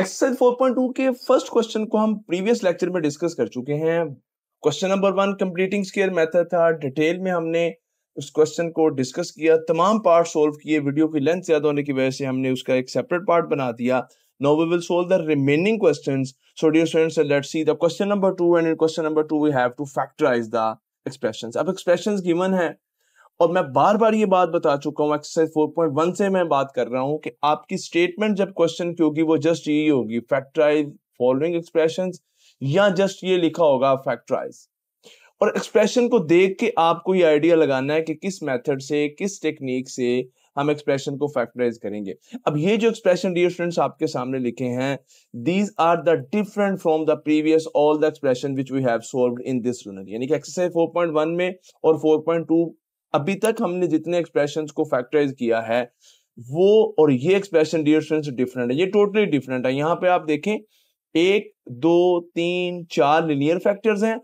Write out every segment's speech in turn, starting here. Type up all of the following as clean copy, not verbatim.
Exercise 4.2 के first question को हम प्रीवियस लेक्चर में डिस्कस कर चुके हैं। Question number 1 completing square method था। डिटेल में हमने उस क्वेश्चन को डिस्कस किया, तमाम पार्ट सोल्व किए। वीडियो की लेंथ ज्यादा होने की वजह से हमने उसका एक सेपरेट पार्ट बना दिया। Now we will solve the remaining questions. So dear students, let's see the question number 2 and in question number 2 we have to factorize the expressions. अब एक्सप्रेशंस गिवन है और मैं बार बार ये बात बता चुका हूँ, एक्सरसाइज 4.1 से मैं बात कर रहा हूँ कि आपकी स्टेटमेंट जब क्वेश्चन की होगी वो जस्ट यही होगी, फैक्टराइज फॉलोइंग एक्सप्रेशंस, या जस्ट ये लिखा होगा फैक्टराइज। और एक्सप्रेशन को देख के आपको ये आइडिया लगाना है कि किस मेथड से, किस टेक्निक से हम एक्सप्रेशन को फैक्टराइज करेंगे। अब ये जो एक्सप्रेशन डियर स्टूडेंट्स आपके सामने लिखे हैं, these are the different from the previous all the expression which we have solved in this unit. यानी कि एक्सरसाइज 4.1 में और 4.2 अभी तक हमने जितने एक्सप्रेशंस को फैक्टराइज किया है वो और ये एक्सप्रेशन डियर स्टूडेंट्स डिफरेंट है, ये टोटली डिफरेंट है। यहाँ पे आप देखें 1 2 3 4 लिनियर फैक्टर्स हैं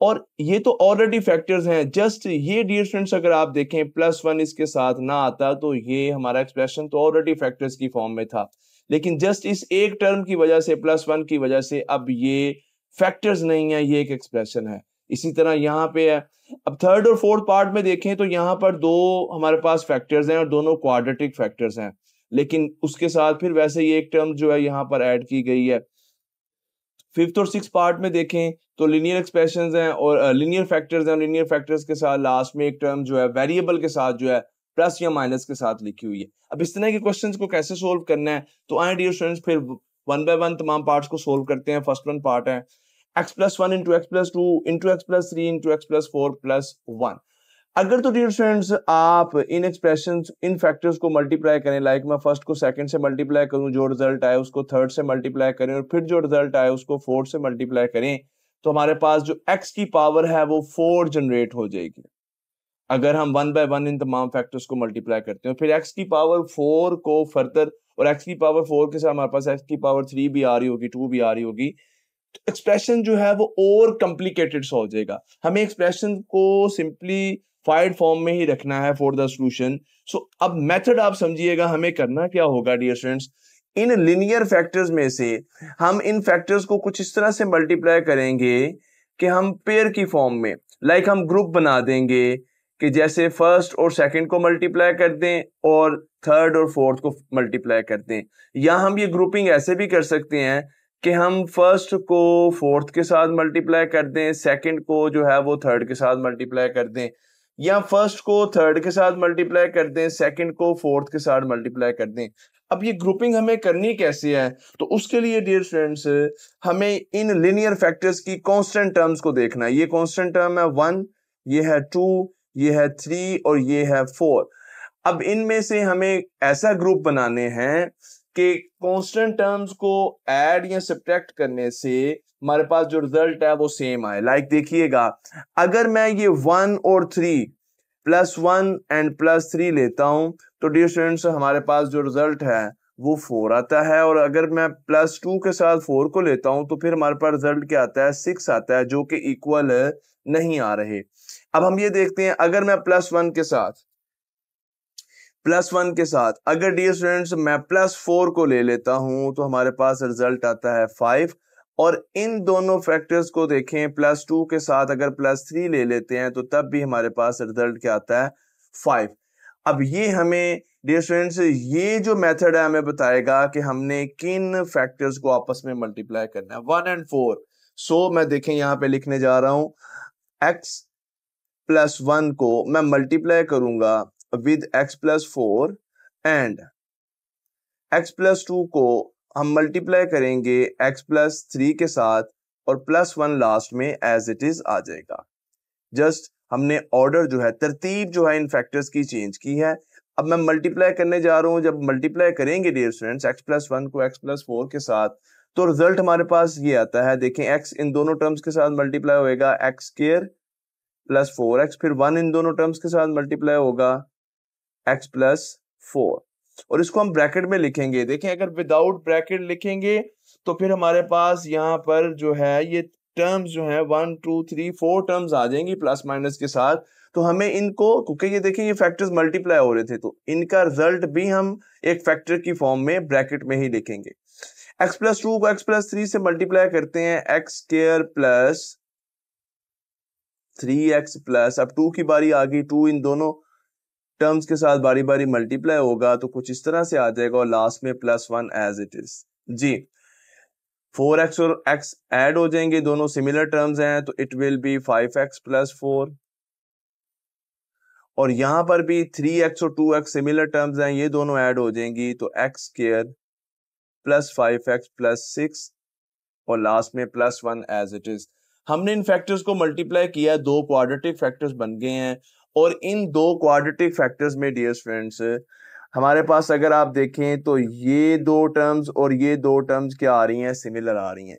और ये तो ऑलरेडी फैक्टर्स हैं। जस्ट ये डियर स्टूडेंट्स अगर आप देखें +1 इसके साथ ना आता तो ये हमारा एक्सप्रेशन तो ऑलरेडी फैक्टर्स की फॉर्म में था, लेकिन जस्ट इस एक टर्म की वजह से, +1 की वजह से अब ये फैक्टर्स नहीं है, ये एक एक्सप्रेशन है। इसी तरह यहाँ पे है। अब थर्ड और फोर्थ पार्ट में देखें तो यहाँ पर दो हमारे पास फैक्टर्स हैं और दोनों क्वाड्रेटिक फैक्टर्स हैं, लेकिन उसके साथ फिर वैसे ही एक टर्म जो है यहाँ पर ऐड की गई है। फिफ्थ और सिक्स पार्ट में देखें तो लिनियर एक्सप्रेशंस हैं और लिनियर फैक्टर्स हैं। लिनियर फैक्टर्स के साथ लास्ट में एक टर्म जो है वेरिएबल के साथ जो है प्लस या माइनस के साथ लिखी हुई है। अब इस तरह के क्वेश्चंस को कैसे सोल्व करना है, तो आए डियर स्टूडेंट्स फिर वन बाय वन तमाम पार्ट्स को सोल्व करते हैं। फर्स्ट वन पार्ट है x+1 into x+2 into x+3 into x+4+1। अगर तो डियर स्टूडेंट्स आप इन एक्सप्रेशंस, इन फैक्टर्स को मल्टीप्लाई करें, लाइक मैं फर्स्ट को सेकंड से मल्टीप्लाई करूं, जो रिजल्ट आए उसको थर्ड से मल्टीप्लाई करें और फिर जो रिजल्ट आए उसको फोर्थ से मल्टीप्लाई करें, तो हमारे पास जो x की पावर है वो 4 जनरेट हो जाएगी। अगर हम वन बाय वन इन तमाम फैक्टर्स को मल्टीप्लाई करते हैं, फिर x की पावर 4 को फर्दर, और x की पावर 4 के साथ हमारे पास x की पावर 3 भी आ रही होगी, 2 भी आ रही होगी, तो एक्सप्रेशन जो है वो और कॉम्प्लिकेटेड सा हो जाएगा। हमें एक्सप्रेशन को सिंपलीफाइड फॉर्म में ही रखना है फॉर द सॉल्यूशन। सो अब मेथड आप समझिएगा, हमें करना क्या होगा dear students, in linear factors में से हम इन फैक्टर्स को कुछ इस तरह से मल्टीप्लाई करेंगे कि हम पेयर की फॉर्म में, लाइक हम ग्रुप बना देंगे कि जैसे फर्स्ट और सेकंड को मल्टीप्लाई कर दें और थर्ड और फोर्थ को मल्टीप्लाई कर दें। या हम ये ग्रुपिंग ऐसे भी कर सकते हैं कि हम फर्स्ट को फोर्थ के साथ मल्टीप्लाई कर दें, सेकंड को जो है वो थर्ड के साथ मल्टीप्लाई कर दें, या फर्स्ट को थर्ड के साथ मल्टीप्लाई कर दें, सेकंड को फोर्थ के साथ मल्टीप्लाई कर दें। अब ये ग्रुपिंग हमें करनी कैसे है, तो उसके लिए डियर स्टूडेंट्स हमें इन लिनियर फैक्टर्स की कांस्टेंट टर्म्स को देखना है। ये कांस्टेंट टर्म है 1, ये है 2, ये है 3 और ये है 4। अब इनमें से हमें ऐसा ग्रुप बनाने हैं कि कांस्टेंट टर्म्स को ऐड या सब्ट्रैक्ट करने से हमारे पास जो रिजल्ट है वो सेम आए। लाइक देखिएगा, अगर मैं ये 1 और 3 +1 एंड +3 लेता हूं तो डियर स्टूडेंट्स हमारे पास जो रिजल्ट है वो 4 आता है, और अगर मैं +2 के साथ 4 को लेता हूं तो फिर हमारे पास रिजल्ट क्या आता है, 6 आता है, जो कि इक्वल नहीं आ रहे। अब हम ये देखते हैं, अगर मैं +1 के साथ अगर डियर स्टूडेंट्स मैं +4 को ले लेता हूं तो हमारे पास रिजल्ट आता है 5। और इन दोनों फैक्टर्स को देखें, +2 के साथ अगर +3 ले लेते हैं तो तब भी हमारे पास रिजल्ट क्या आता है, 5। अब ये हमें डियर स्टूडेंट्स ये जो मेथड है हमें बताएगा कि हमने किन फैक्टर्स को आपस में मल्टीप्लाई करना है, 1 एंड 4। सो मैं देखें यहाँ पे लिखने जा रहा हूं, x+1 को मैं मल्टीप्लाई करूंगा विद x+4 एंड x+2 को हम मल्टीप्लाई करेंगे x+3 के साथ और +1 लास्ट में एज इट इज आ जाएगा। जस्ट हमने ऑर्डर जो है, तरतीब जो है इन फैक्टर्स की चेंज की है। अब मैं मल्टीप्लाई करने जा रहा हूं, जब मल्टीप्लाई करेंगे डियर स्टूडेंट्स x+1 को x+4 के साथ तो रिजल्ट हमारे पास ये आता है। देखें x इन दोनों टर्म्स के साथ मल्टीप्लाई होएगा x² + 4x, फिर 1 इन दोनों टर्म्स के साथ मल्टीप्लाई होगा x+4, और इसको हम ब्रैकेट में लिखेंगे। देखें अगर विदाउट ब्रैकेट लिखेंगे तो फिर हमारे पास यहाँ पर जो है ये टर्म्स जो है 1 2 3 4 टर्म्स आ जाएंगी प्लस माइनस के साथ। तो हमें इनको, क्योंकि ये देखें ये फैक्टर्स मल्टीप्लाई हो रहे थे, तो इनका रिजल्ट भी हम एक फैक्टर की फॉर्म में ब्रैकेट में ही लिखेंगे। एक्स प्लस टू को एक्स प्लस थ्री से मल्टीप्लाई करते हैं, x square plus 3x plus, अब टू की बारी आ गई, टू इन दोनों टर्म्स के साथ बारी बारी मल्टीप्लाई होगा तो कुछ इस तरह से आ जाएगा और लास्ट में plus one as it is जी। 4x और x ऐड हो जाएंगे, दोनों सिमिलर टर्म्स हैं तो it will B 5x plus 4, और यहां पर भी 3x और 2x सिमिलर टर्म्स हैं, ये दोनों ऐड हो जाएंगी तो x square plus 5x plus 6 और लास्ट में plus one as it is. हमने इन फैक्टर्स को मल्टीप्लाई किया, दो क्वाड्रेटिक फैक्टर्स बन गए हैं, और इन दो क्वाड्रेटिक फैक्टर्स में डियर फ्रेंड्स हमारे पास अगर आप देखें तो ये दो टर्म्स और ये दो टर्म्स क्या आ रही हैं, सिमिलर आ रही हैं।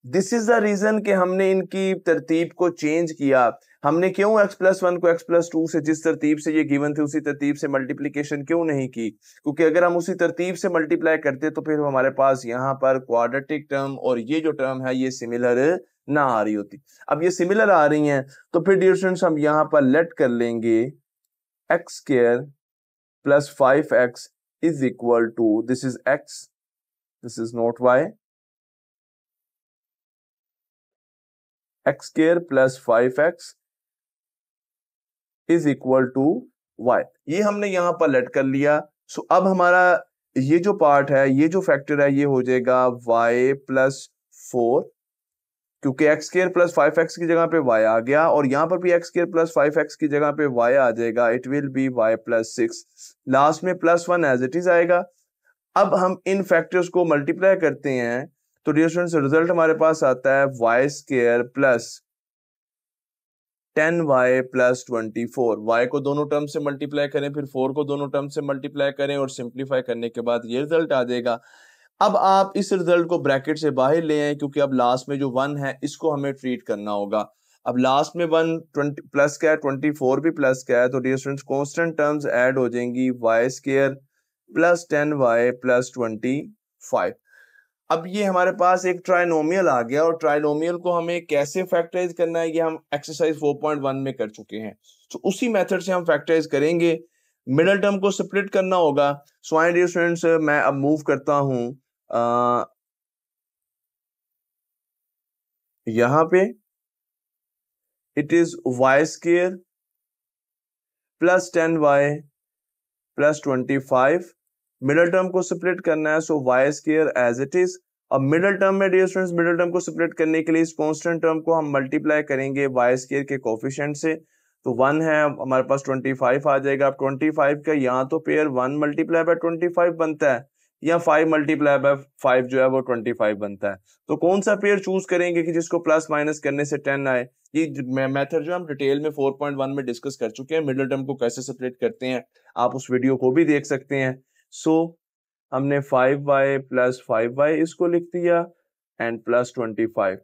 दिस इज द रीजन कि हमने इनकी तरतीब को चेंज किया। हमने क्यों x प्लस वन को x प्लस टू से, जिस तरतीब से ये गिवन थे उसी तरतीब से मल्टीप्लीकेशन क्यों नहीं की, क्योंकि अगर हम उसी तरतीब से मल्टीप्लाई करते तो फिर हमारे पास यहाँ पर क्वाड्रेटिक टर्म और ये जो टर्म है ये सिमिलर ना आ रही होती। अब ये सिमिलर आ रही हैं तो फिर डियर स्टूडेंट्स हम यहाँ पर लेट कर लेंगे x square plus 5x is equal to, this is x, this is not y, x square plus 5x is equal to y। ये हमने यहां पर लेट कर लिया। सो अब हमारा ये जो पार्ट है, ये जो फैक्टर है, ये हो जाएगा y प्लस 4, क्योंकि एक्स स्क्वायर प्लस 5x की जगह पे y आ गया, और यहां पर भी एक्स स्क्वायर प्लस 5x की जगह पे y आ जाएगा, it will be y plus 6, last में plus one as it is आएगा। अब हम इन फैक्टर्स को मल्टीप्लाई करते हैं तो डियर स्टूडेंट्स रिजल्ट हमारे पास आता है y square plus 10y plus 24। y को दोनों टर्म से मल्टीप्लाई करें, फिर 4 को दोनों टर्म से मल्टीप्लाई करें और सिंप्लीफाई करने के बाद ये रिजल्ट आ जाएगा। अब आप इस रिजल्ट को ब्रैकेट से बाहर ले आए, क्योंकि अब लास्ट में जो 1 है इसको हमें ट्रीट करना होगा। अब लास्ट में 1 20 प्लस क्या है, 24 भी प्लस क्या है, तो dear students constant terms add हो जाएंगी, y square plus 10y plus 25। अब ये हमारे पास एक ट्राइनोमियल आ गया, और ट्राइनोमियल को हमें कैसे फैक्टराइज करना है ये हम एक्सरसाइज 4.1 में कर चुके हैं। तो उसी मेथड से हम फैक्टराइज करेंगे। मिडिल टर्म को स्प्लिट करना होगा। सो आई डियर स्टूडेंट्स, मैं अब मूव करता हूं यहां पे, it is y square plus 10y plus 25। Middle term को स्प्लिट करना है, so y square as it is. अब मिडिल टर्म में डियर स्टूडेंट्स, मिडिल टर्म को स्प्लिट करने के लिए इस कांस्टेंट टर्म को हम मल्टीप्लाई करेंगे y स्क्वायर के कोफिशिएंट से, तो 1 है हमारे पास 25 आ जाएगा। अब 25 का यहाँ तो पेयर 1 मल्टीप्लाई बाय 25 बनता है, या 5 मल्टीप्लाई बाय 5 जो है वो 25 बनता है। तो कौन सा पेयर चूज करेंगे कि जिसको प्लस माइनस करने से 10 आए। ये मेथड जो हम डिटेल में 4.1 में डिस्कस कर चुके हैं, मिडिल टर्म को कैसे सेपरेट करते हैं, आप उस वीडियो को भी देख सकते हैं। सो हमने 5y प्लस 5y इसको लिख दिया एंड प्लस 25।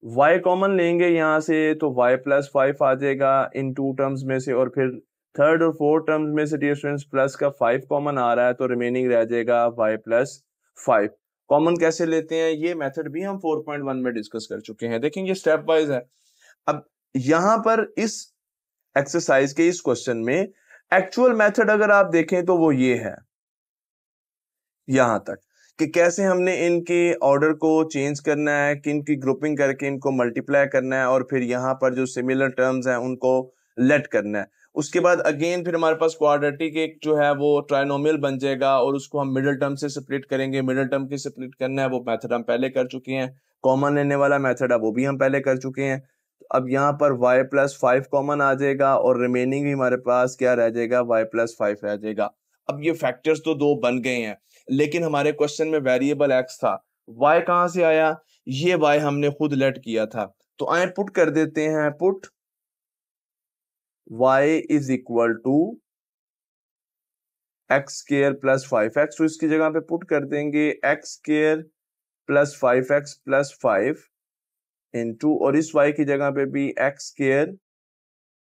y कॉमन लेंगे यहां से तो y प्लस 5 आ जाएगा इन टू टर्म्स में से, और फिर थर्ड और फोर्थ टर्म्स में से डियर स्टूडेंट्स प्लस का 5 कॉमन आ रहा है, तो रिमेनिंग रह जाएगा y प्लस 5। कॉमन कैसे लेते हैं, ये मेथड भी हम 4.1 में डिस्कस कर चुके हैं, देखेंगे स्टेप वाइज है। अब यहां पर इस एक्सरसाइज के इस क्वेश्चन में एक्चुअल मेथड अगर आप देखें तो वो ये है, यहां तक कि कैसे हमने इनके ऑर्डर को चेंज करना है, कि इनकी ग्रुपिंग करके इनको मल्टीप्लाई करना है, और फिर यहाँ पर जो सिमिलर टर्म्स हैं उनको लेट करना है। उसके बाद अगेन फिर हमारे पास क्वाड्रेटिक एक जो है वो ट्राइनोमियल बन जाएगा, और उसको हम मिडिल टर्म से स्प्लिट करेंगे। मिडिल टर्म की स्प्लिट करना है वो मेथड हम पहले कर चुके हैं, कॉमन लेने वाला मेथड है वो भी हम पहले कर चुके हैं। अब यहाँ पर y प्लस 5 कॉमन आ जाएगा, और रिमेनिंग भी हमारे पास क्या रह जाएगा, y प्लस 5 रह जाएगा। अब ये फैक्टर्स तो दो बन गए हैं, लेकिन हमारे क्वेश्चन में वेरिएबल x था, y कहां से आया, ये y हमने खुद लेट किया था। तो आए पुट कर देते हैं, put y is equal to x square plus 5x, तो इसकी जगह पे पुट कर देंगे x square plus 5x plus 5 into, और इस y की जगह पे भी x square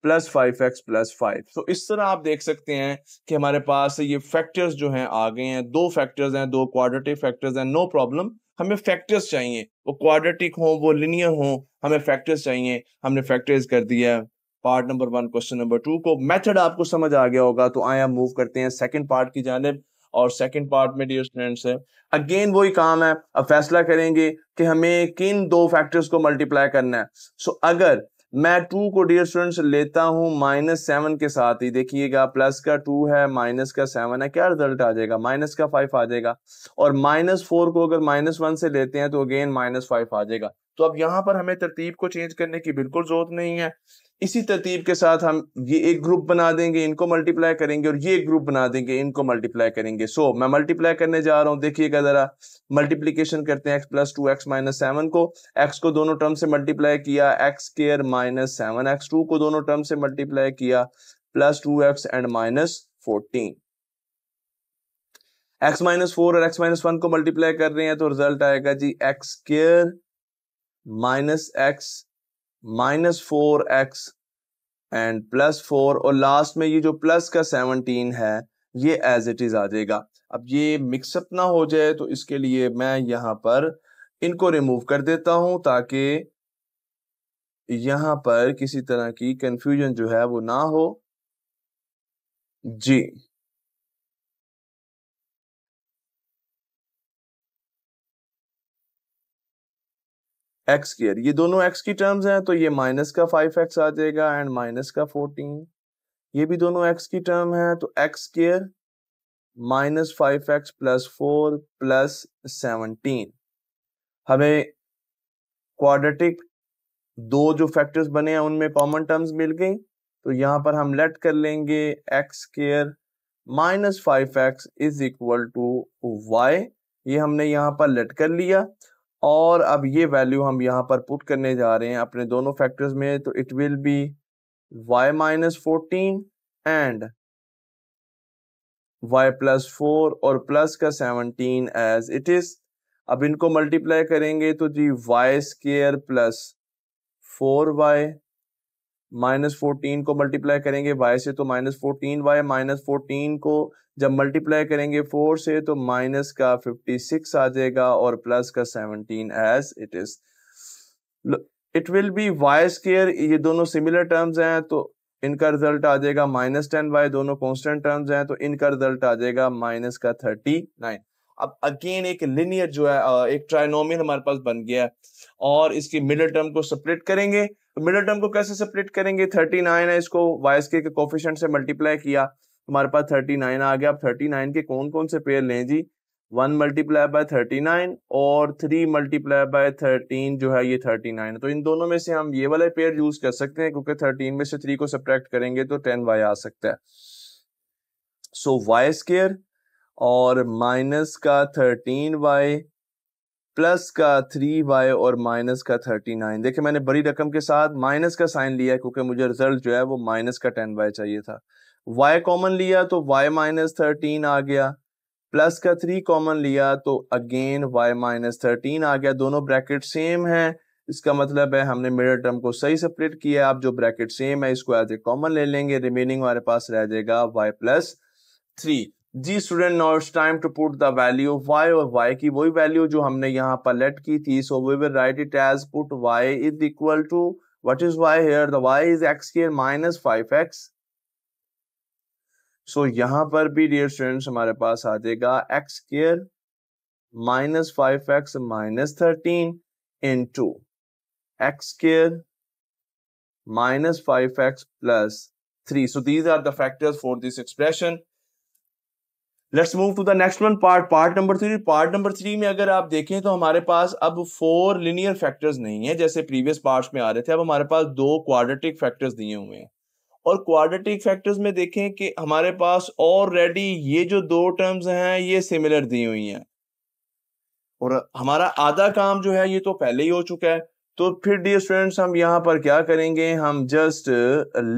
plus 5x plus 5। तो इस तरह आप देख सकते हैं कि हमारे पास ये फैक्टर्स जो हैं आ गए हैं, दो फैक्टर्स हैं, दो क्वाड्रेटिक फैक्टर्स हैं, नो प्रॉब्लम। हमें फैक्टर्स चाहिए, वो क्वाड्रेटिक हो वो लिनियर हो, हमें फैक्टर्स चाहिए। हमने फैक्टर्स कर दिया है पार्ट नंबर 1 क्वेश्चन नंबर 2 को। मेथड आपको समझ आ गया होगा, तो आए हम मूव करते हैं सेकंड पार्ट की जानिब, और सेकंड पार्ट में डियर स्टूडेंट्स है अगेन वही काम है। अब फैसला करेंगे कि हमें किन दो फैक्टर्स को मल्टीप्लाई करना है। सो अगर मैं 2 को डियर स्टूडेंट्स लेता हूं -7 के साथ ही, देखिएगा प्लस का 2 है माइनस का 7 है, क्या रिजल्ट आ जाएगा? माइनस का 5 आ जाएगा। और -4 को अगर -1 से लेते हैं तो अगेन -5 आ जाएगा। तो अब यहाँ पर हमें तरतीब को चेंज करने की बिल्कुल जरूरत नहीं है। इसी तरतीब के साथ हम ये एक ग्रुप बना देंगे, इनको मल्टीप्लाई करेंगे, और ये एक ग्रुप बना देंगे, इनको मल्टीप्लाई करेंगे। सो मैं मल्टीप्लाई करने जा रहा हूं, देखिएगा जरा मल्टीप्लीकेशन करते हैं x + 2 x - 7 को। x को दोनों टर्म से मल्टीप्लाई किया, x² - 7x, 2 को दोनों टर्म से मल्टीप्लाई किया +2x एंड -14। x - 4 और x - 1 को मल्टीप्लाई कर रहे हैं तो रिजल्ट आएगा जी x² -x -4x एंड +4, और लास्ट में ये जो प्लस का 17 है ये एज इट इज आ जाएगा। अब ये मिक्सअप ना हो जाए तो इसके लिए मैं यहाँ पर इनको रिमूव कर देता हूं ताकि यहाँ पर किसी तरह की कंफ्यूजन जो है वो ना हो जी। x², ये दोनों x की टर्म्स हैं तो ये -5x आ जाएगा एंड -14। ये भी दोनों x की टर्म है तो x² -5x +4 +17। हमें क्वाड्रेटिक दो जो फैक्टर्स बने हैं उनमें कॉमन टर्म्स मिल गई, तो यहाँ पर हम लेट कर लेंगे x² -5x is equal to y। ये हमने यहाँ पर लेट कर लिया और अब ये वैल्यू हम यहाँ पर पुट करने जा रहे हैं अपने दोनों फैक्टर्स में, तो it will be y -14 and y +4 और प्लस का 17 एज इट इज। अब इनको मल्टीप्लाई करेंगे तो जी y² +4y -14 को मल्टीप्लाई करेंगे y से तो -14y, -14 को जब मल्टीप्लाई करेंगे 4 से तो माइनस का 56 आ जाएगा और प्लस का 17 as it is. It will be y², ये दोनों सिमिलर टर्म्स हैं तो इनका रिजल्ट आ जाएगा -10y, दोनों कांस्टेंट टर्म्स हैं तो इनका रिजल्ट आ जाएगा -39। अब अगेन एक लिनियर जो है एक ट्राइनोमियल हमारे पास बन गया है और इसकी मिडिल टर्म को सेपरेट करेंगे। तो मिडिल टर्म को कैसे सेपरेट करेंगे? 39 है, इसको y² के कोफिशिएंट से मल्टीप्लाई किया, हमारे पास 39 आ गया। अब 39 के कौन कौन से पेयर लें जी? 1 × 39 और 3 × 13 जो है ये 39 है। तो इन दोनों में से हम ये वाला पेयर यूज कर सकते हैं क्योंकि 13 में से 3 को सब्ट्रैक्ट करेंगे तो 10y आ सकता है। सो y² और माइनस का 13y प्लस का 3y और माइनस का 39। देखिए मैंने बड़ी रकम के साथ माइनस का साइन लिया है क्योंकि मुझे रिजल्ट जो है वो माइनस का 10y चाहिए था। y कॉमन लिया तो y -13 आ गया, प्लस का 3 कॉमन लिया तो अगेन y -13 आ गया। दोनों ब्रैकेट सेम है, इसका मतलब है हमने मिडिल टर्म को सही सेपरेट किया। आप जो ब्रैकेट सेम है इसको एज ए कॉमन ले लेंगे, रिमेनिंग हमारे पास रह जाएगा y + 3। जी student, now it's time to put the value of y, और y की वही वैल्यू जो हमने यहाँ पर लेट की थी। So we will write it as put y is equal to, what is y here? The y is x² -5x। So यहाँ पर भी डियर स्टूडेंट्स हमारे पास आ जाएगा x² -5x -13 into x² -5x + 3। So these are the factors for this expression. Let's move to the next one, part number 3। Part number 3 में अगर आप देखें तो हमारे पास अब 4 लिनियर फैक्टर्स नहीं है जैसे प्रीवियस पार्ट्स में आ रहे थे। अब हमारे पास 2 क्वाड्रेटिक फैक्टर्स दिए हुए हैं और क्वाड्रेटिक फैक्टर्स में देखें कि हमारे पास ऑलरेडी ये जो 2 टर्म्स हैं ये सिमिलर दी हुई हैं और हमारा आधा काम जो है ये तो पहले ही हो चुका है। तो फिर डियर स्टूडेंट्स हम यहाँ पर क्या करेंगे? हम जस्ट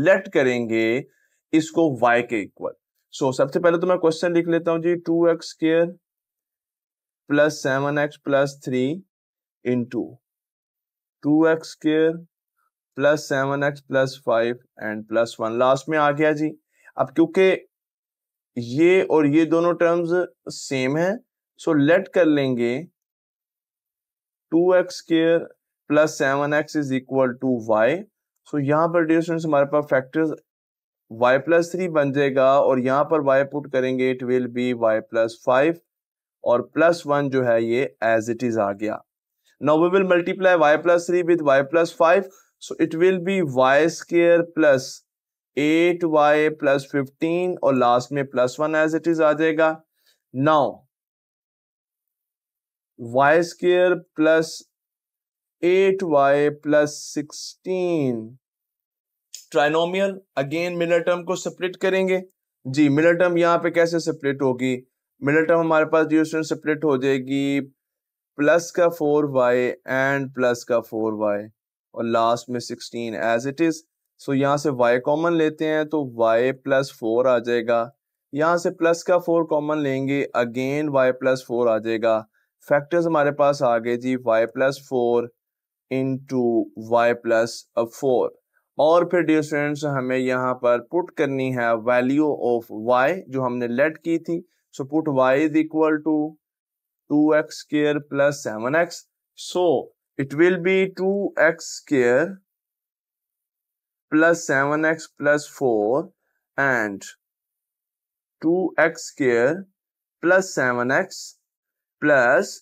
लेट करेंगे इसको y के इक्वल। सो सबसे पहले तो मैं क्वेश्चन लिख लेता हूं जी, 2x² + 7x + 3 into 2x² + 7x + 5 and +1 last में आ गया जी। अब क्योंकि ये और ये दोनों टर्म्स सेम है सो लेट कर लेंगे 2x² + 7x is equal to y। So यहाँ पर डियर स्टूडेंट्स हमारे पास फैक्टर्स y प्लस 3 बन जाएगा और यहाँ पर y पुट करेंगे, it will be y plus 5 और प्लस 1 जो है ये एज इट इज आ गया. Now we will multiply y plus 3 with y plus 5, so it will be y square plus 8y plus 15 और लास्ट में प्लस 1 एज इट इज आ जाएगा. Now y square plus 8y plus 16 trinomial. Again middle term को split करेंगे जी. Miller term यहाँ पे कैसे स्प्लिट होगी? मिलर टर्म हमारे पास डिस्टेंस स्प्लिट हो जाएगी प्लस का 4y एंड प्लस का 4y और लास्ट में 16 एज इट इज. सो यहाँ से y कॉमन लेते हैं तो y प्लस 4 आ जाएगा. यहाँ से प्लस का 4 कॉमन लेंगे, अगेन y प्लस 4 आ जाएगा. फैक्टर्स हमारे पास आ गए जी y plus 4 into y plus 4. और फिर डियर स्टूडेंट्स हमें यहाँ पर पुट करनी है वैल्यू ऑफ y जो हमने लेट की थी. So put y is equal to 2x square plus 7x. So it will be 2x square plus 7x plus 4 and 2x square plus 7x plus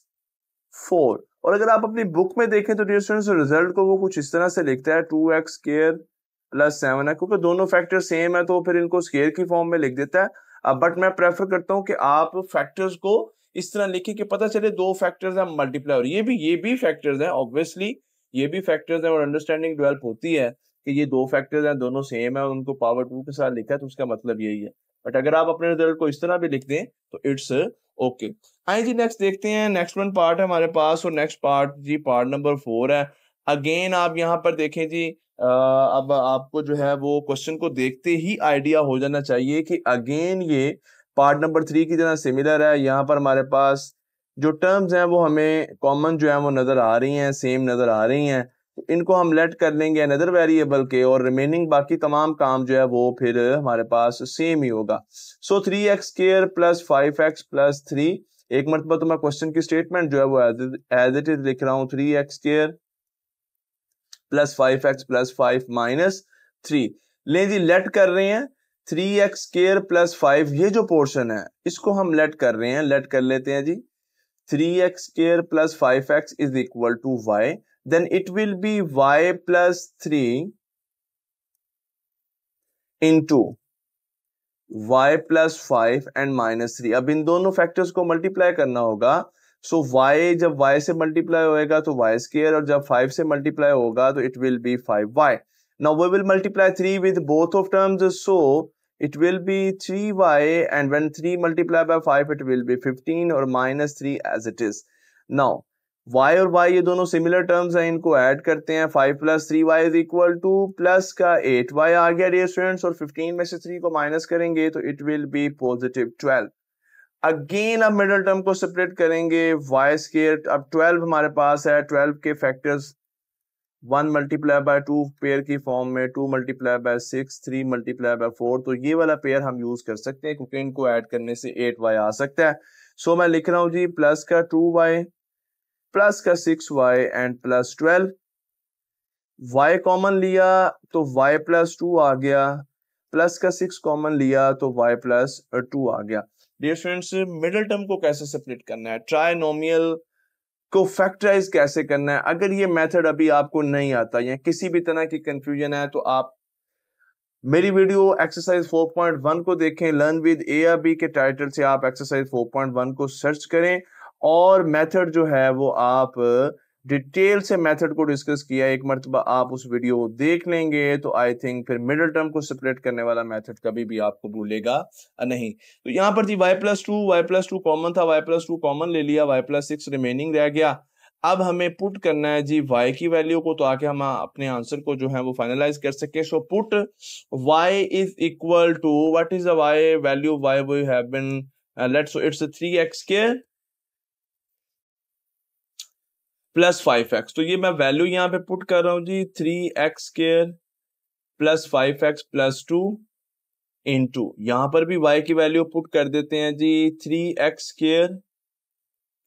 4. और अगर आप अपनी बुक में देखें तो डियर स्टूडेंट्स रिजल्ट को वो कुछ इस तरह से लिखता है 2x square plus 7x, क्योंकि दोनों फैक्टर सेम है तो फिर इनको स्क्वायर की फॉर्म में लिख देता है. बट मैं प्रेफर करता हूं कि आप फैक्टर्स को इस तरह लिखिए कि पता चले दो फैक्टर्स हैं मल्टीप्लाई, और ये भी फैक्टर्स हैं. ऑब्वियसली ये भी फैक्टर्स हैं और अंडरस्टैंडिंग डेवलप होती है कि ये दो फैक्टर्स हैं, दोनों सेम है और उनको पावर 2 के साथ लिखा है तो उसका मतलब यही है. बट अगर आप अपने रिजल्ट को इस तरह भी लिख दें तो इट्स ओके. आइए जी नेक्स्ट देखते हैं. नेक्स्ट वन पार्ट है हमारे पास और नेक्स्ट पार्ट जी पार्ट नंबर 4 है. अगेन आप यहाँ पर देखें जी, अब आपको जो है वो क्वेश्चन को देखते ही आइडिया हो जाना चाहिए कि अगेन ये पार्ट नंबर 3 की तरह सिमिलर है. यहाँ पर हमारे पास जो टर्म्स हैं वो हमें कॉमन जो है वो नजर आ रही हैं, सेम नजर आ रही हैं. इनको हम लेट कर लेंगे अनदर वेरिएबल के और रिमेनिंग बाकी तमाम काम जो है वो फिर हमारे पास सेम ही होगा. सो 3x square plus 5x plus 3. एक मरतबा तो मैं क्वेश्चन की स्टेटमेंट जो है वो एज इट इज लिख रहा हूँ. 3x square plus 5x plus 5 minus 3. ले जी लेट कर रहे हैं 3x स्क्वायर प्लस 5, ये जो पोर्शन है इसको हम लेट कर रहे हैं. लेट कर लेते हैं जी 3x square plus 5x is equal to y. then it will be y plus 3 into y plus 5 and minus 3. अब इन दोनों फैक्टर्स को मल्टीप्लाई करना होगा. सो y जब y से मल्टीप्लाई होएगा तो y स्क्वायर और जब 5 से मल्टीप्लाई होगा तो it will be 5y. Now we will multiply 3 with both of terms, so it will be 3y and when 3 multiplied by 5 it will be 15 और minus 3 as it is. Now y और y ये दोनों similar terms हैं, इनको add करते हैं. 5 plus 3y is equal two plus का 8y आ गया डियर स्टूडेंट्स और 15 में से 3 को माइनस करेंगे तो it will B positive 12. Again अब मिडिल टर्म को सेपरेट करेंगे y स्क्वायर. अब 12 हमारे पास है, 12 के फैक्टर्स 1 मल्टीप्लाई बाय 2 पेयर की फॉर्म में, 2 मल्टीप्लाई बाय 6, 3 मल्टीप्लाई बाय 4. तो ये वाला पेयर हम यूज कर सकते हैं क्योंकि इनको ऐड करने से 8y आ सकता है. सो मैं लिख रहा हूं जी प्लस का 2y प्लस का 6y and plus 12. y common लिया तो y प्लस 2 आ गया, प्लस का 6 कॉमन लिया तो y प्लस 2 आ गया. डियर स्टूडेंट्स मिडिल टर्म को कैसे सेपरेट करना है, ट्राइनोमियल को फैक्टराइज कैसे करना है, अगर ये मेथड अभी आपको नहीं आता या किसी भी तरह की कंफ्यूजन है तो आप मेरी वीडियो एक्सरसाइज 4.1 को देखें. लर्न विद ARB के टाइटल से आप एक्सरसाइज 4.1 को सर्च करें और मेथड जो है वो आप डिटेल से मेथड को डिस्कस किया. एक मरतबा आप उस वीडियो को देख लेंगे तो आई थिंक फिर मिडिल टर्म को सेपरेट करने वाला मेथड कभी भी आपको भूलेगा नहीं. तो यहाँ पर थी y प्लस 2 कॉमन था, y प्लस 2 कॉमन ले लिया, y प्लस 6 रिमेनिंग रह गया. अब हमें पुट करना है जी y की वैल्यू को तो आके हम अपने आंसर को जो है वो फाइनलाइज कर सके. So put y is equal to what is the y value y we have been let's so it's 3x square plus 5x. तो ये मैं वैल्यू यहाँ पे पुट कर रहा हूं जी 3x square plus 5x plus 2 into यहाँ पर भी y की वैल्यू पुट कर देते हैं जी 3x square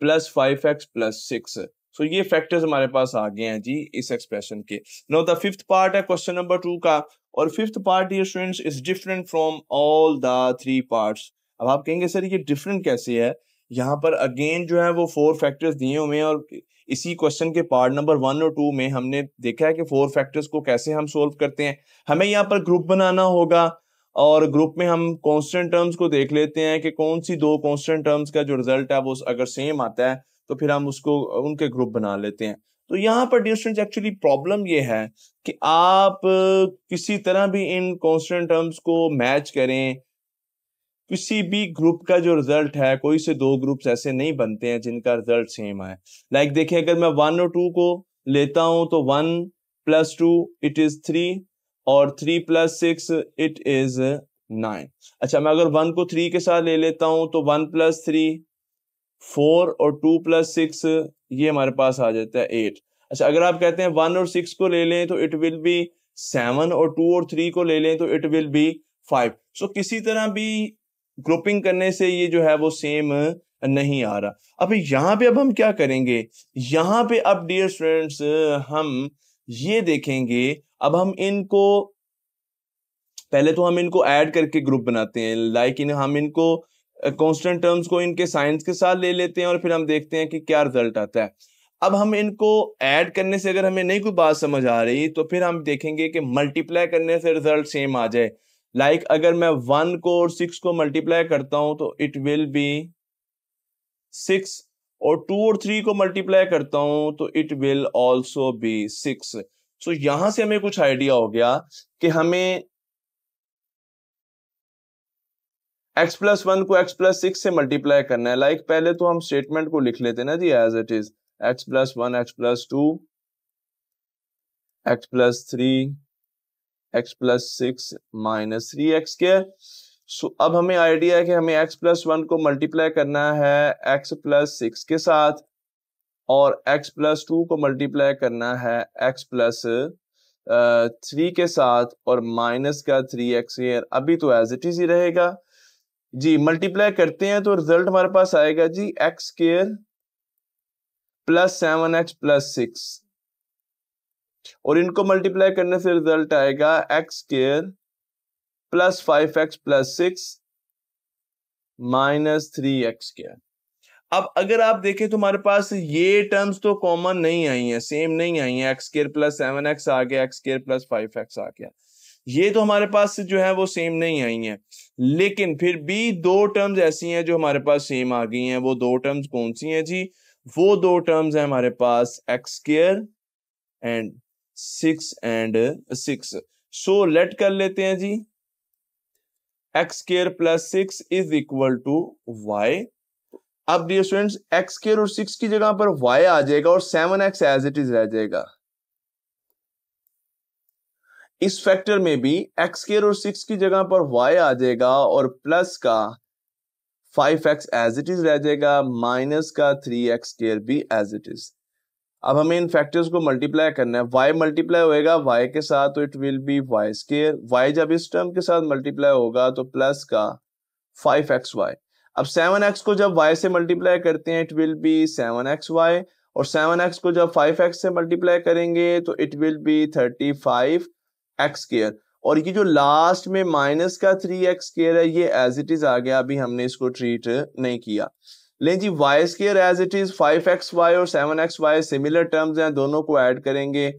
plus 5x plus 6. सो ये फैक्टर्स हमारे पास आ गए हैं जी इस एक्सप्रेशन के। नाउ द फिफ्थ पार्ट है क्वेश्चन नंबर 2 का, और fifth part dear students is different from all the 3 parts. अब आप कहेंगे सर ये डिफरेंट कैसे है, यहाँ पर अगेन जो है वो 4 फैक्टर्स दिए हुए हैं, और इसी क्वेश्चन के पार्ट नंबर 1 और 2 में हमने देखा है कि 4 फैक्टर्स को कैसे हम सोल्व करते हैं। हमें यहाँ पर ग्रुप बनाना होगा, और ग्रुप में हम कांस्टेंट टर्म्स को देख लेते हैं कि कौन सी 2 कांस्टेंट टर्म्स का जो रिजल्ट है वो अगर सेम आता है तो फिर हम उसको उनके ग्रुप बना लेते हैं। तो यहाँ पर डियर स्टूडेंट्स एक्चुअली प्रॉब्लम ये है कि आप किसी तरह भी इन कांस्टेंट टर्म्स को मैच करें, किसी भी ग्रुप का जो रिजल्ट है, कोई से 2 ग्रुप्स ऐसे नहीं बनते हैं जिनका रिजल्ट सेम आए। लाइक देखिए, अगर मैं 1 और 2 को लेता हूं तो 1 + 2 इट इज 3, और 3 + 6 इट इज 9। अच्छा, मैं अगर 1 को 3 के साथ ले लेता हूं तो 1 + 3 4, और 2 + 6 ये हमारे पास आ जाता है 8। अच्छा, अगर आप कहते हैं 1 और 6 को ले लें तो इट विल बी 7, और 2 और 3 को ले लें तो इट विल बी 5। सो किसी तरह भी ग्रुपिंग करने से ये जो है वो सेम नहीं आ रहा। अब यहाँ पे अब हम क्या करेंगे, यहाँ पे अब डियर स्टूडेंट्स हम ये देखेंगे, अब हम इनको पहले तो हम इनको ऐड करके ग्रुप बनाते हैं, लाइक हम इनको कांस्टेंट टर्म्स को इनके साइंस के साथ ले लेते हैं और फिर हम देखते हैं कि क्या रिजल्ट आता है। अब हम इनको ऐड करने से अगर हमें नहीं कोई बात समझ आ रही तो फिर हम देखेंगे कि मल्टीप्लाई करने से रिजल्ट सेम आ जाए। लाइक अगर मैं 1 को और 6 को मल्टीप्लाई करता हूं तो इट विल बी 6, और 2 और 3 को मल्टीप्लाई करता हूं तो इट विल ऑल्सो बी 6। सो यहां से हमें कुछ आइडिया हो गया कि हमें x + 1 को x + 6 से मल्टीप्लाई करना है। लाइक पहले तो हम स्टेटमेंट को लिख लेते हैं ना जी, as it is x + 1 x + 2 x + 3 x + 6 - 3x²। सो अब हमें आइडिया है कि हमें x + 1 को मल्टीप्लाई करना है x + 6 के साथ, और x + 2 को मल्टीप्लाई करना है x + 3 के साथ, और माइनस का 3x²। अभी तो एज इट इज ही रहेगा जी। मल्टीप्लाई करते हैं तो रिजल्ट हमारे पास आएगा जी x² + 7x + 6, और इनको मल्टीप्लाई करने से रिजल्ट आएगा x² + 5x + 6 - 3x²। अब अगर आप देखें तो हमारे पास ये टर्म्स तो कॉमन नहीं आई हैं, सेम नहीं आई हैं। x² + 7x आ गया, x² + 5x आ गया, ये तो हमारे पास जो है वो सेम नहीं आई हैं। लेकिन फिर भी 2 टर्म्स ऐसी हैं जो हमारे पास सेम आ गई हैं। वो 2 टर्म्स कौन सी हैं जी? वो 2 टर्म्स हैं हमारे पास x² एंड 6 सो लेट कर लेते हैं जी, x² + 6 = y। अब डियर स्टूडेंट्स, x² और 6 की जगह पर y आ जाएगा, और 7x एज इट इज रह जाएगा। इस फैक्टर में भी x² और 6 की जगह पर y आ जाएगा, और प्लस का 5x एज इट इज रह जाएगा, माइनस का 3x² भी एज इट इज। अब हमें इन फैक्टर्स को मल्टीप्लाई करना है। y मल्टीप्लाई होएगा y के साथ तो it will be y²। y जब इस टर्म के साथ मल्टीप्लाई होगा तो प्लस का 5xy। अब 7x को जब y से मल्टीप्लाई करते हैं इट विल बी 7xy, और 7x को जब 5x से मल्टीप्लाई करेंगे तो इट विल बी 35x²। और ये जो लास्ट में माइनस का 3x² है ये एज इट इज आ गया, अभी हमने इसको ट्रीट नहीं किया। लेकिन जी y² as it is, 5xy और 7xy सिमिलर टर्म्स हैं, दोनों को ऐड करेंगे,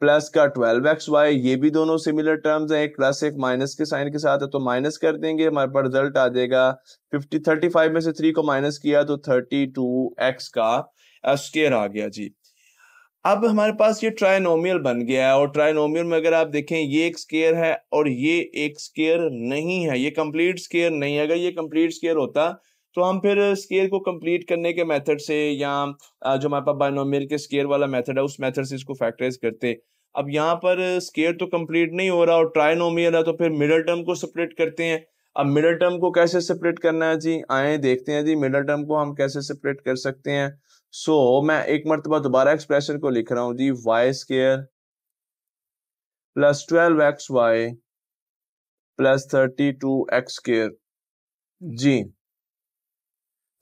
प्लस का 12xy, ये भी दोनों सिमिलर टर्म्स हैं, एक प्लस एक माइनस के साइन के साथ है, तो माइनस कर देंगे, हमारे पास रिजल्ट आ जाएगा 35 में से 3 को माइनस किया तो 32x का स्क्वायर आ गया जी। अब हमारे पास ये ट्राइनोमियल बन गया है, और ट्राइनोमियल में अगर आप देखें ये एक स्क्वायर है और ये एक स्क्वायर नहीं है, ये कंप्लीट स्क्वायर नहीं है। अगर ये कंप्लीट स्क्वायर होता तो हम फिर स्क्वायर को कंप्लीट करने के मेथड से, या जो हमारे पास बाइनोमियल के स्क्वायर वाला मेथड है उस मेथड से इसको फैक्टराइज करते। अब यहाँ पर स्क्वायर तो कंप्लीट नहीं हो रहा और ट्राइनोमियल है, तो फिर मिडिल टर्म को सेपरेट करते हैं। अब मिडिल टर्म को कैसे सेपरेट करना है जी, आए देखते हैं जी मिडिल टर्म को हम कैसे सेपरेट कर सकते हैं। सो मैं एक मरतबा दोबारा एक्सप्रेशन को लिख रहा हूं जी, y² + 12xy + 32x² जी।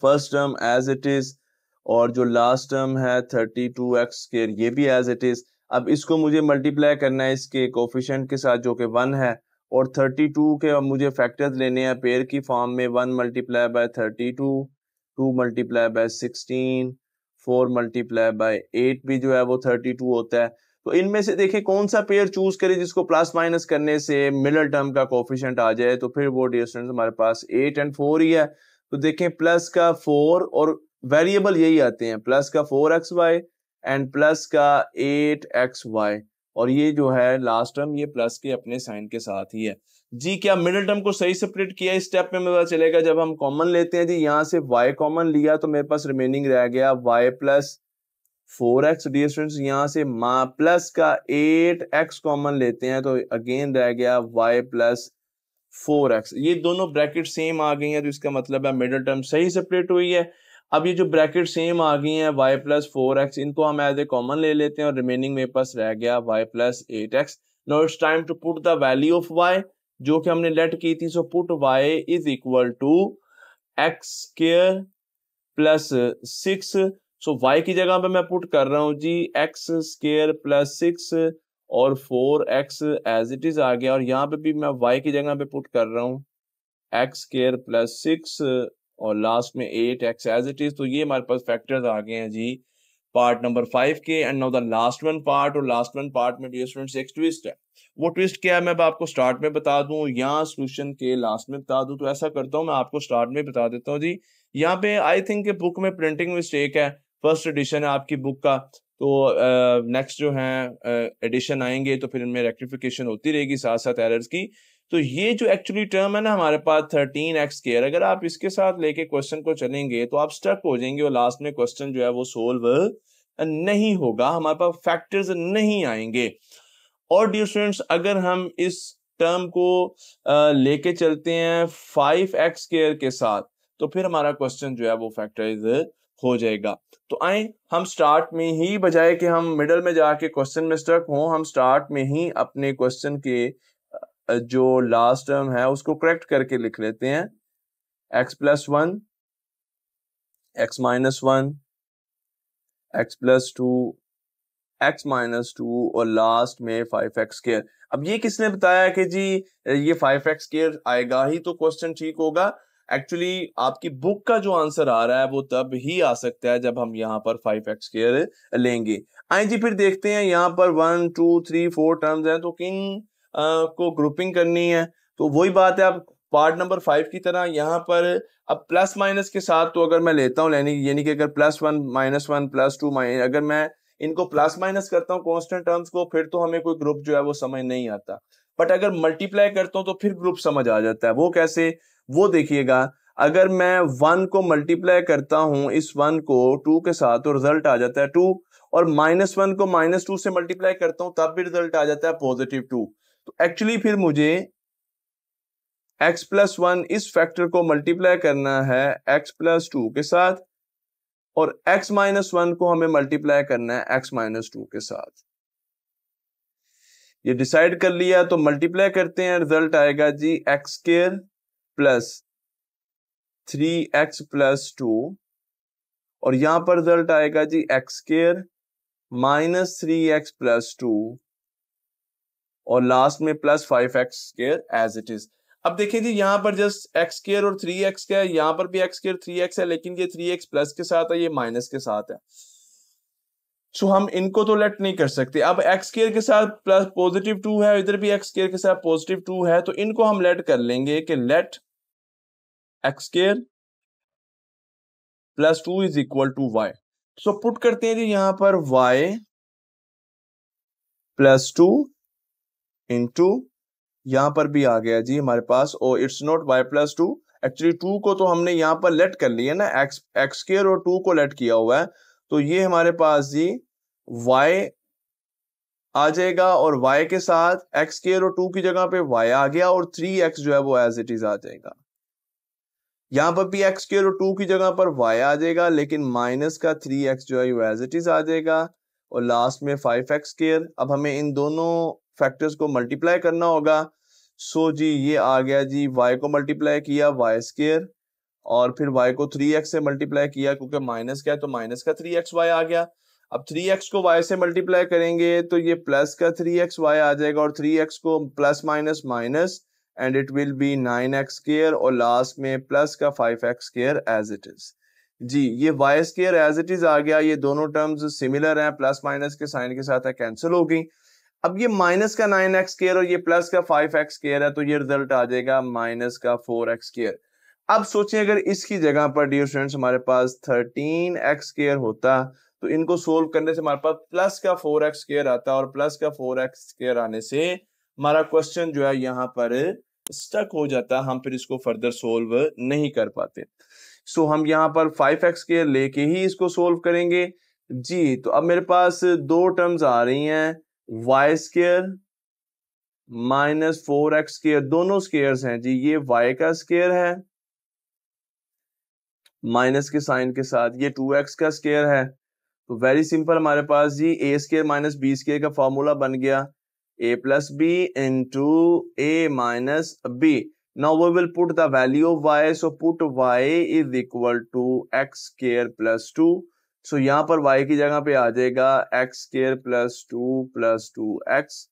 First term as it is, और जो लास्ट टर्म है 32x² ये भी एज इट इज। अब इसको मुझे मल्टीप्लाई करना है इसके कोफिशिएंट के साथ जो कि 1 है, और 32 के मुझे फैक्टर्स लेने हैं पेयर की फॉर्म में। 1 multiply by 32, 2 multiply by 16, 4 multiply by 8 भी जो है वो 32 होता है। तो इनमें से देखें कौन सा पेयर चूज करें जिसको प्लस माइनस करने से मिडिल टर्म का कोफिशिएंट आ जाए। तो फिर वो डियर स्टूडेंट्स हमारे पास 8 और 4 ही है। तो देखें प्लस का 4 और वेरिएबल यही आते हैं, प्लस का 4xy एंड प्लस का 8xy, और ये जो है लास्ट टर्म ये प्लस के अपने साइन के साथ ही है जी। क्या मिडिल टर्म को सही सेपरेट किया इस स्टेप में पता चलेगा जब हम कॉमन लेते हैं जी। यहाँ से y कॉमन लिया तो मेरे पास रिमेनिंग रह गया y plus 4x। Dear students यहाँ से प्लस का 8x कॉमन लेते हैं तो अगेन रह गया y प्लस 4x। ये दोनों ब्रैकेट सेम आ गई हैं तो इसका मतलब है मिडिल टर्म सही सेपरेट हुई है। अब ये जो ब्रैकेट सेम आ गई हैं y प्लस 4x, इनको हम एज ए कॉमन ले लेते हैं और रिमेनिंग मेरे पास रह गया y plus 8x। Now it's time to put the value of y जो कि हमने लेट की थी। So put y is equal to x² plus 6। So y की जगह पे मैं पुट कर रहा हूँ जी x² प्लस 6 और 4x एज इट इज आ गया, और यहाँ पे भी मैं y की जगह पे पुट कर रहा हूँ x² प्लस 6 और लास्ट में 8x एज इट इज। तो ये हमारे पास फैक्टर्स आ गए हैं जी पार्ट नंबर 5 के। And now the last one part, और लास्ट वन पार्ट में डियर स्टूडेंट्स एक ट्विस्ट है। वो ट्विस्ट क्या है मैं आपको स्टार्ट में बता दूं या सॉल्यूशन के लास्ट में बता दूं। तो ऐसा करता हूं मैं आपको स्टार्ट में बता देता हूं जी। यहाँ पे आई थिंक बुक में प्रिंटिंग मिस्टेक है, फर्स्ट एडिशन है आपकी बुक का। तो नेक्स्ट जो है एडिशन आएंगे तो फिर इनमें रेक्टिफिकेशन होती रहेगी साथ साथ एरर्स की। तो ये जो एक्चुअली टर्म है ना हमारे पास 13x², अगर आप इसके साथ लेके क्वेश्चन को चलेंगे तो आप स्टक हो जाएंगे और लास्ट में क्वेश्चन जो है वो सोल्व नहीं होगा, हमारे पास फैक्टर्स नहीं आएंगे। और डियर स्टूडेंट्स अगर हम इस टर्म को लेके चलते हैं 5x² के साथ तो फिर हमारा क्वेश्चन जो है वो फैक्टराइज हो जाएगा। तो आए हम स्टार्ट में ही, बजाय कि हम मिडल में जाके क्वेश्चन में स्टक हों, हम स्टार्ट में ही अपने क्वेश्चन के जो लास्ट टर्म है उसको करेक्ट करके लिख लेते हैं। x+1, x-1, x+2, x-2 और लास्ट में 5x²। अब ये किसने बताया कि जी ये 5x² आएगा ही तो क्वेश्चन ठीक होगा। एक्चुअली आपकी बुक का जो आंसर आ रहा है वो तब ही आ सकता है जब हम यहाँ पर 5x² लेंगे। आइए जी फिर देखते हैं यहाँ पर 1 2 3 4 टर्म्स हैं तो किन को ग्रुपिंग करनी है। तो वही बात है, आप पार्ट नंबर 5 की तरह यहाँ पर अब प्लस माइनस के साथ तो अगर मैं लेता हूँ यानी कि अगर +1 -1 +2 अगर मैं इनको प्लस माइनस करता हूँ कांस्टेंट टर्म्स को फिर तो हमें कोई ग्रुप जो है वो समझ नहीं आता। बट अगर मल्टीप्लाई करता हूँ तो फिर ग्रुप समझ आ जाता है। वो कैसे, वो देखिएगा। अगर मैं 1 को मल्टीप्लाई करता हूँ इस 1 को 2 के साथ तो रिजल्ट आ जाता है 2, और -1 को -2 से मल्टीप्लाई करता हूँ तब भी रिजल्ट आ जाता है +2। तो एक्चुअली फिर मुझे x+1 इस फैक्टर को मल्टीप्लाई करना है x+2 के साथ, और x-1 को हमें मल्टीप्लाई करना है x-2 के साथ। ये डिसाइड कर लिया तो मल्टीप्लाई करते हैं, रिजल्ट आएगा जी x² प्लस 3x+2, और यहां पर रिजल्ट आएगा जी x² माइनस 3x+2 और लास्ट में plus 5x² as it is. अब देखिए जी यहाँ पर जस्ट x² और 3x का है, यहाँ पर भी x² 3x है, लेकिन ये 3x प्लस के साथ है, ये माइनस के साथ है। सो हम इनको तो लेट नहीं कर सकते। अब x² के साथ प्लस +2 है, इधर भी x² के साथ +2 है, तो इनको हम लेट कर लेंगे कि let x² plus 2 is equal to y। So put करते हैं जी यहाँ पर y प्लस 2 इंटू, यहां पर भी आ गया जी हमारे पास, और इट्स नॉट y+2, एक्चुअली 2 को तो हमने यहां पर लेट कर लिया ना, x² और 2 को लेट किया हुआ है, तो ये हमारे पास जी y आ जाएगा, और y के साथ x² और 2 की जगह पे y आ गया, और 3x जो है वो एज इट इज आ जाएगा। यहां पर भी x² और 2 की जगह पर y आ जाएगा, लेकिन माइनस का 3x जो है वो एज इट इज आ जाएगा, और लास्ट में 5x²। अब हमें इन दोनों फैक्टर्स को मल्टीप्लाई करना होगा। सो जी ये आ गया जी, y को मल्टीप्लाई किया y² और फिर y को 3x से मल्टीप्लाई किया, क्योंकि माइनस क्या है तो माइनस का 3xy आ गया। अब 3x को y से मल्टीप्लाई करेंगे तो ये प्लस का 3xy आ जाएगा, और 3x को plus minus minus, and it will be 9x square, और लास्ट में प्लस का 5x square as it is. जी, ये y square as it is आ गया। ये दोनों टर्म्स सिमिलर हैं, प्लस माइनस के साइन के साथ है, कैंसिल हो गई। अब ये माइनस का 9x स्क्वायर और ये प्लस का 5x स्क्वायर है, तो ये रिजल्ट आ जाएगा माइनस का 4x स्क्वायर। अब सोचें अगर इसकी जगह पर डियर स्टूडेंट्स हमारे पास 13x स्क्वायर होता, तो इनको सोल्व करने से हमारे पास प्लस का 4x स्क्वायर आता, और प्लस का 4x स्क्वायर आने से हमारा क्वेश्चन जो है यहाँ पर स्टक हो जाता, हम फिर इसको फर्दर सोल्व नहीं कर पाते। सो हम यहाँ पर 5x स्क्वायर लेके ही इसको सोल्व करेंगे। जी, तो अब मेरे पास दो टर्म्स आ रही हैं, y square minus 4x square, दोनों स्क्वायर्स हैं जी। ये y का स्क्वायर है माइनस के साइन के साथ, ये 2x का स्क्वायर है। तो वेरी सिंपल, हमारे पास जी a square minus b square का फॉर्मूला बन गया, a plus b into a minus b. Now we will put the value of y, so put y is equal to x square plus 2। So यहाँ पर y की जगह पे आ जाएगा x square plus 2x,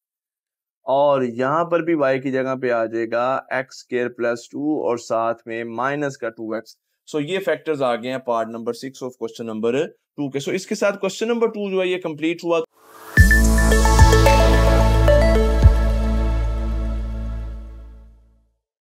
और यहाँ पर भी y की जगह पे आ जाएगा x स्क्वायर प्लस 2 और साथ में माइनस का 2x। सो ये फैक्टर्स आ गए हैं part number 6 of question number 2 के। सो इसके साथ क्वेश्चन नंबर 2 जो है ये कंप्लीट हुआ।